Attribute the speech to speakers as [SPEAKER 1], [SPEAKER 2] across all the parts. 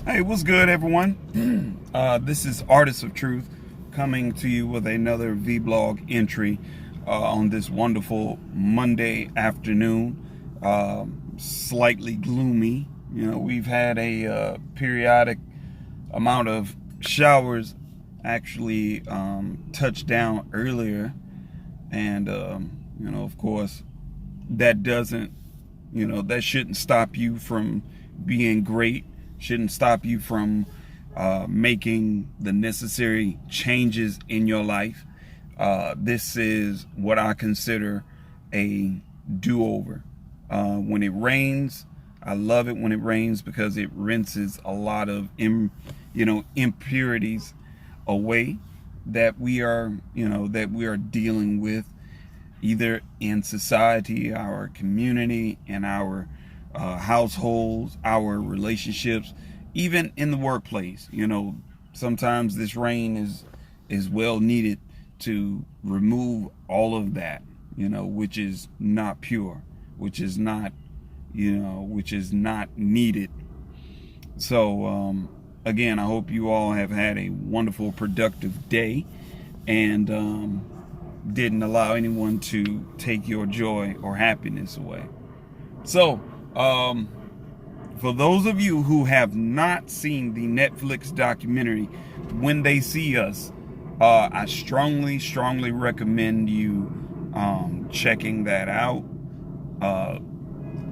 [SPEAKER 1] Hey, what's good, everyone? This is Artists of Truth coming to you with another vlog entry on this wonderful Monday afternoon. Slightly gloomy. You know, we've had a periodic amount of showers actually touch down earlier, and of course, that doesn't, that shouldn't stop you from being great, shouldn't stop you from making the necessary changes in your life. This is what I consider a do-over. When it rains, I love it when it rains because it rinses a lot of impurities away that we are dealing with either in society, our community, and our households, our relationships, even in the workplace. Sometimes this rain is well needed to remove all of that, which is not pure, which is not needed. So again, I hope you all have had a wonderful, productive day, and didn't allow anyone to take your joy or happiness away. So, for those of you who have not seen the Netflix documentary When They See Us, I strongly, strongly recommend you checking that out.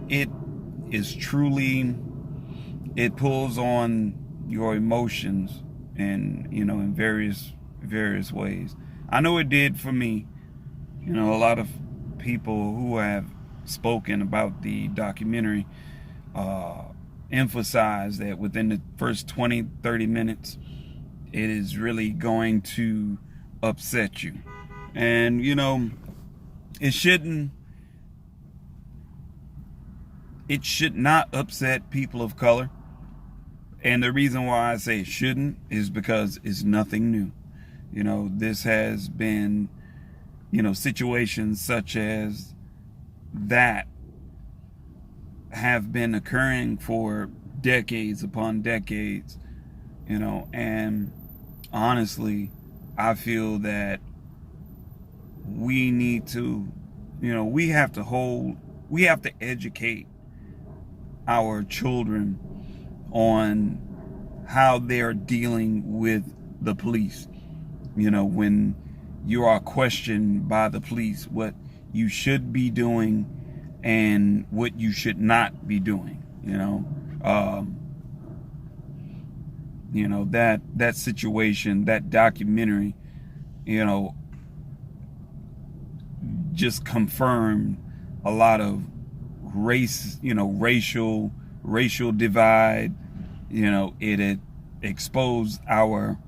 [SPEAKER 1] It is truly, it pulls on your emotions in various ways. I know it did for me. A lot of people who have spoken about the documentary emphasize that within the first 20-30 minutes, it is really going to upset you. And, it should not upset people of color. And the reason why I say it shouldn't is because it's nothing new. This has been, situations such as that have been occurring for decades upon decades, and honestly, I feel that we need to, we have to educate our children on how they're dealing with the police. When you are questioned by the police, what you should be doing and what you should not be doing. That situation, that documentary, just confirmed a lot of racial divide. It exposed our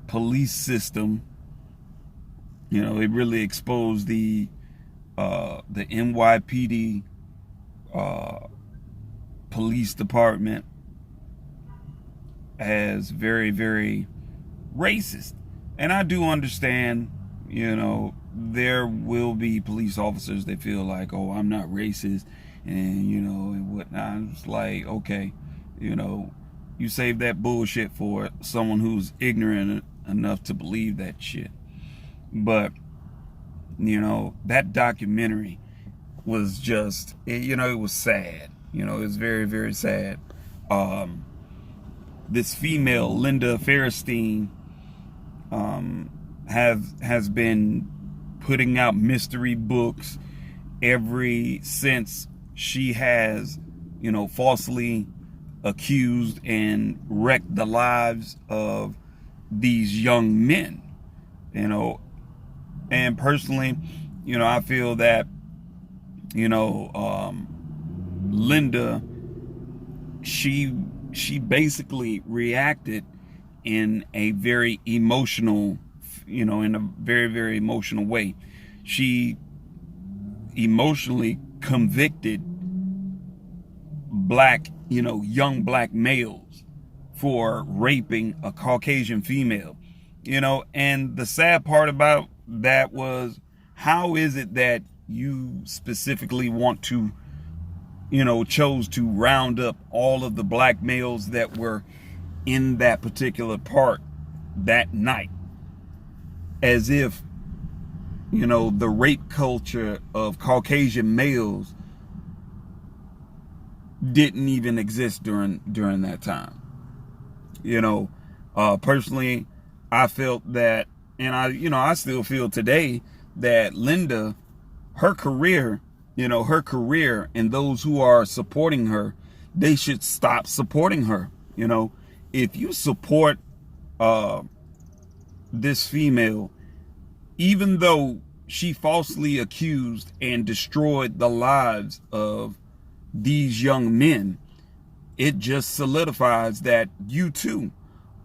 [SPEAKER 1] police system. It really exposed the NYPD police department as very, very racist. And I do understand, there will be police officers that feel like, oh, I'm not racist, and whatnot. It's like, okay, you save that bullshit for someone who's ignorant enough to believe that shit. But that documentary was just, it was sad. It was very, very sad. This female, Linda Fairstein, has been putting out mystery books ever since she has, falsely accused and wrecked the lives of these young men. And personally, I feel that, Linda, she basically reacted in a very emotional, in a very, very emotional way. She emotionally convicted young black males for raping a Caucasian female. And the sad part about that was, how is it that you specifically want to chose to round up all of the black males that were in that particular park that night, as if, the rape culture of Caucasian males didn't even exist during that time. Personally, I felt that, and I still feel today that Linda, her career, and those who are supporting her, they should stop supporting her. If you support this female, even though she falsely accused and destroyed the lives of these young men, it just solidifies that you too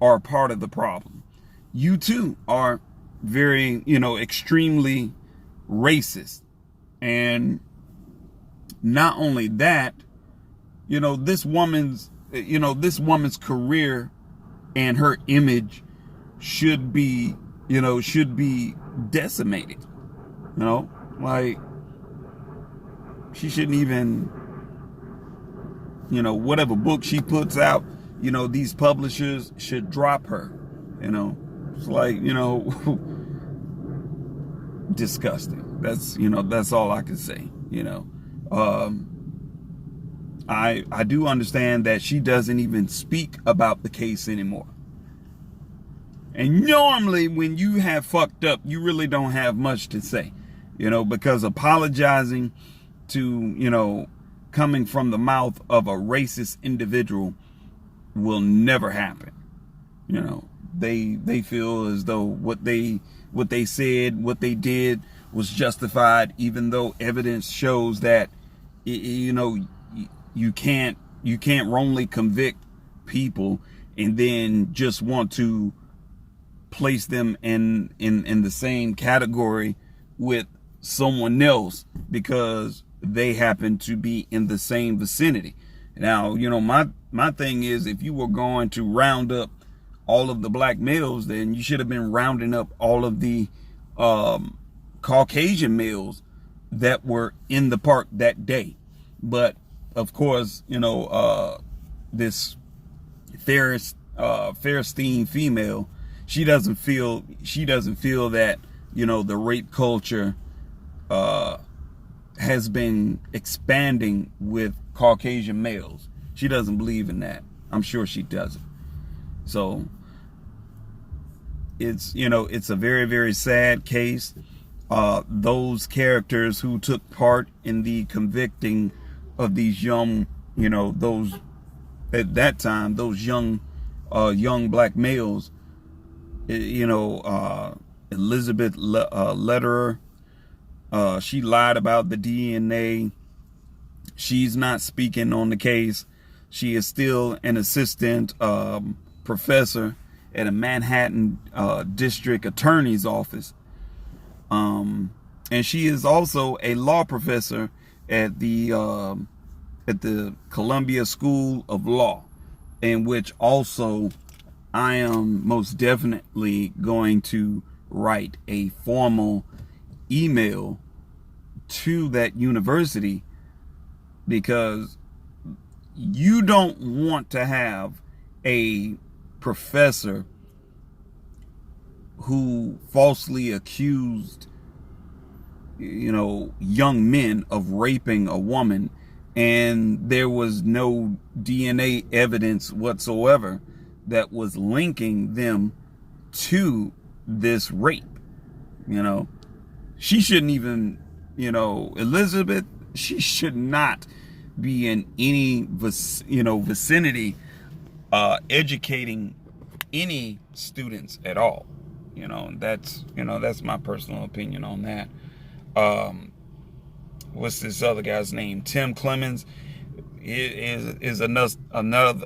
[SPEAKER 1] are part of the problem. You too are very, extremely racist. And not only that, this woman's career and her image should be decimated. Like, she shouldn't even, whatever book she puts out, these publishers should drop her. It's like, disgusting. That's all I can say. I do understand that she doesn't even speak about the case anymore. And normally when you have fucked up, you really don't have much to say, because apologizing to, coming from the mouth of a racist individual will never happen. They feel as though what they said, what they did was justified, even though evidence shows that, you can't wrongly convict people and then just want to place them in the same category with someone else because they happen to be in the same vicinity. Now, my thing is, if you were going to round up all of the black males, then you should have been rounding up all of the Caucasian males that were in the park that day. But of course, this Fairstein female, she doesn't feel that, the rape culture has been expanding with Caucasian males. She doesn't believe in that. I'm sure she doesn't. So it's a very, very sad case. Those characters who took part in the convicting of these young, those at that time, those young black males, Elizabeth Lederer, she lied about the DNA. She's not speaking on the case. She is still an assistant professor at a Manhattan district attorney's office. And she is also a law professor at the Columbia School of Law, in which also I am most definitely going to write a formal email to that university, because you don't want to have a professor who falsely accused young men of raping a woman, and there was no DNA evidence whatsoever that was linking them to this rape. She shouldn't even, Elizabeth, she should not be in any vicinity educating any students at all. That's my personal opinion on that. What's this other guy's name? Tim Clemens is another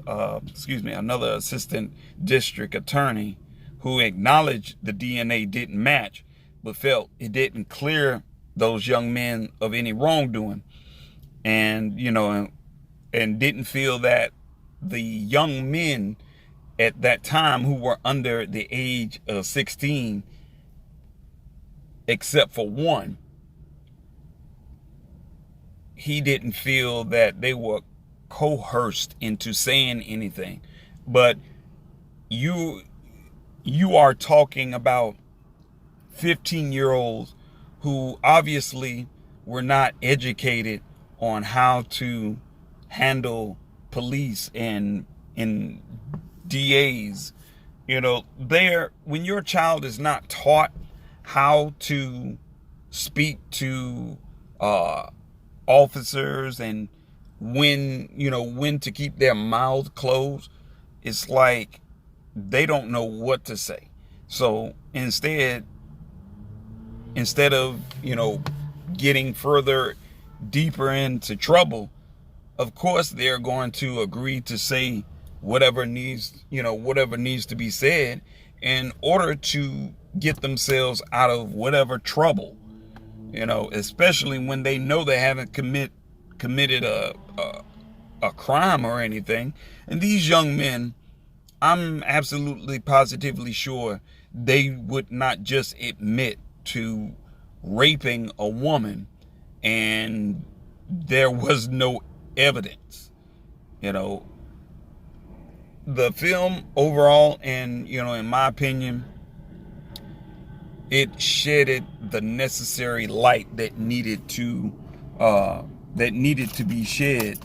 [SPEAKER 1] assistant district attorney who acknowledged the DNA didn't match, but felt it didn't clear those young men of any wrongdoing, and didn't feel that the young men at that time who were under the age of 16, except for one, he didn't feel that they were coerced into saying anything. But you are talking about 15-year-olds who obviously were not educated on how to handle police and DAs. When your child is not taught how to speak to officers and when to keep their mouth closed, it's like they don't know what to say. So instead of getting further deeper into trouble, of course they're going to agree to say whatever needs to be said in order to get themselves out of whatever trouble, especially when they know they haven't committed a crime or anything. And these young men, I'm absolutely positively sure they would not just admit to raping a woman and there was no evidence. The film overall, and in my opinion, it shedded the necessary light that needed to be shed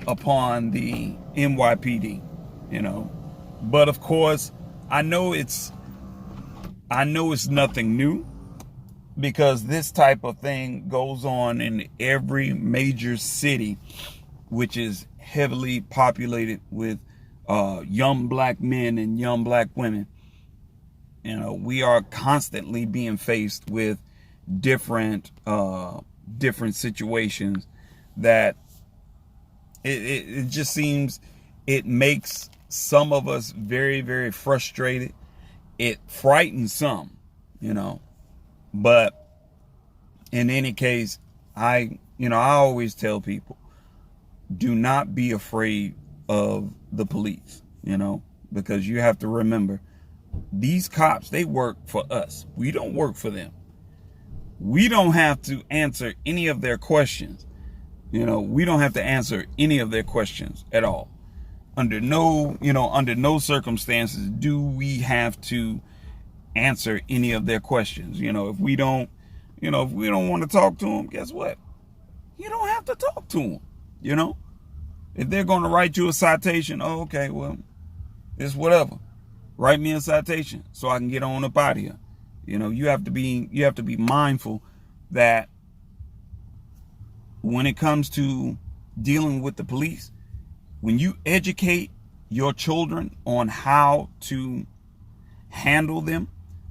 [SPEAKER 1] upon the NYPD. But of course, I know it's nothing new, because this type of thing goes on in every major city which is heavily populated with young black men and young black women. We are constantly being faced with different situations that it just seems it makes some of us very, very frustrated. It frightens some, but in any case, I always tell people, do not be afraid of the police, because you have to remember, these cops, they work for us. We don't work for them. We don't have to answer any of their questions. We don't have to answer any of their questions at all. Under no circumstances do we have to answer any of their questions. If we don't want to talk to them, guess what? You don't have to talk to them. If they're going to write you a citation, oh, okay, well, it's whatever. Write me a citation so I can get on up out of here. You have to be mindful that when it comes to dealing with the police, when you educate your children on how to handle them,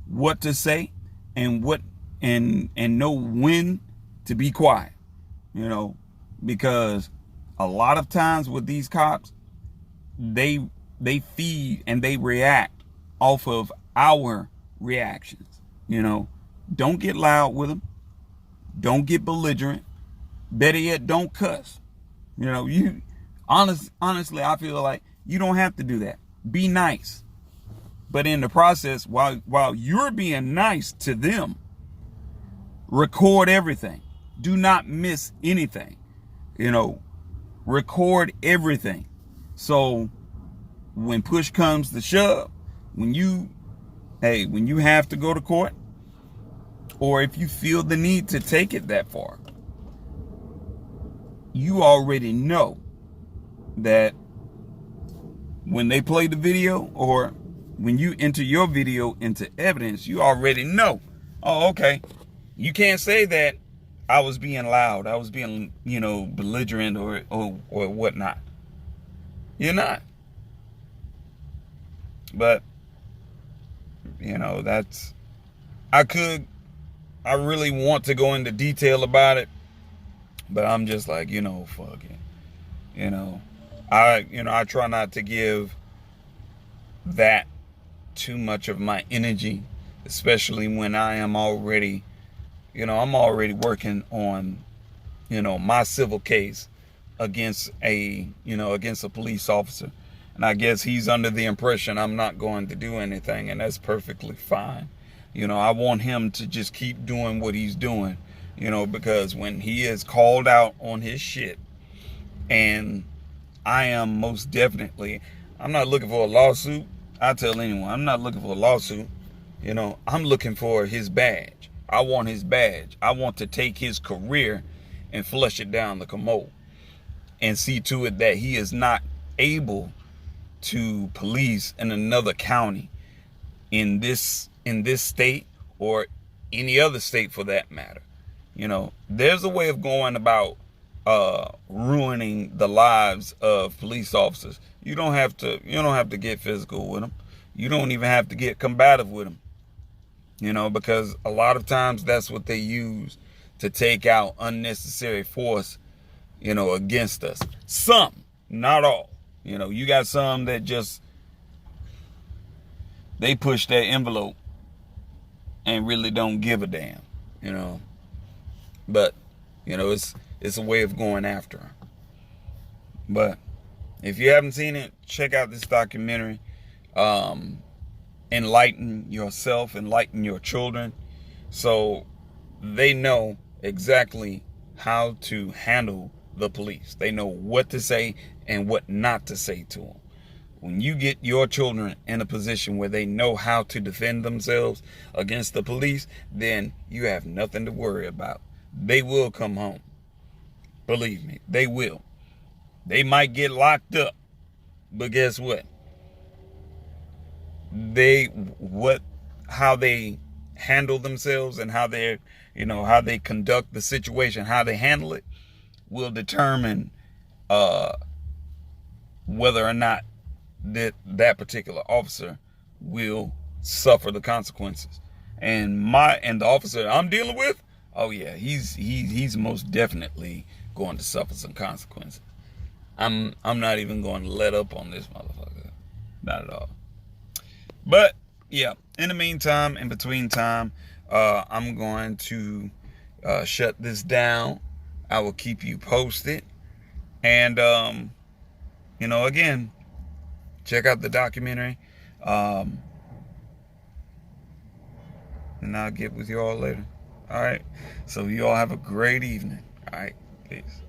[SPEAKER 1] what to say, and know when to be quiet, because a lot of times with these cops, they feed and they react off of our reactions. Don't get loud with them. Don't get belligerent. Better yet, don't cuss. Honestly, I feel like you don't have to do that. Be nice. But in the process, while you're being nice to them, record everything. Do not miss anything. Record everything. So when push comes to shove, when you have to go to court, or if you feel the need to take it that far, you already know that when they play the video, or when you enter your video into evidence, you already know, oh, okay, you can't say that I was being loud, I was being, belligerent or whatnot. You're not. But, I really want to go into detail about it, but I'm just like, fuck it. I try not to give that too much of my energy, especially when I am already, I'm already working on, my civil case against a police officer. And I guess he's under the impression I'm not going to do anything, and that's perfectly fine. I want him to just keep doing what he's doing, because when he is called out on his shit, and I am most definitely, I'm not looking for a lawsuit. I tell anyone, I'm not looking for a lawsuit. I'm looking for his badge. I want his badge. I want to take his career and flush it down the commode and see to it that he is not able to police in another county in this state or any other state for that matter. There's a way of going about ruining the lives of police officers. You don't have to get physical with them. You don't even have to get combative with them. Because a lot of times that's what they use to take out unnecessary force, against us. Some, not all. You got some that just, they push that envelope and really don't give a damn, But, it's a way of going after them. But if you haven't seen it, check out this documentary. Enlighten yourself, enlighten your children, so they know exactly how to handle the police. They know what to say and what not to say to them. When you get your children in a position where they know how to defend themselves against the police, then you have nothing to worry about. They will come home. Believe me, they will. They might get locked up, but guess what? How they handle themselves and how they conduct the situation, how they handle it, will determine whether or not that particular officer will suffer the consequences. And the officer I'm dealing with, oh yeah, he's most definitely going to suffer some consequences. I'm not even going to let up on this motherfucker. Not at all. But yeah, in the meantime, in between time, I'm going to shut this down. I will keep you posted. And, again, check out the documentary. And I'll get with you all later. All right. So you all have a great evening. All right. Peace.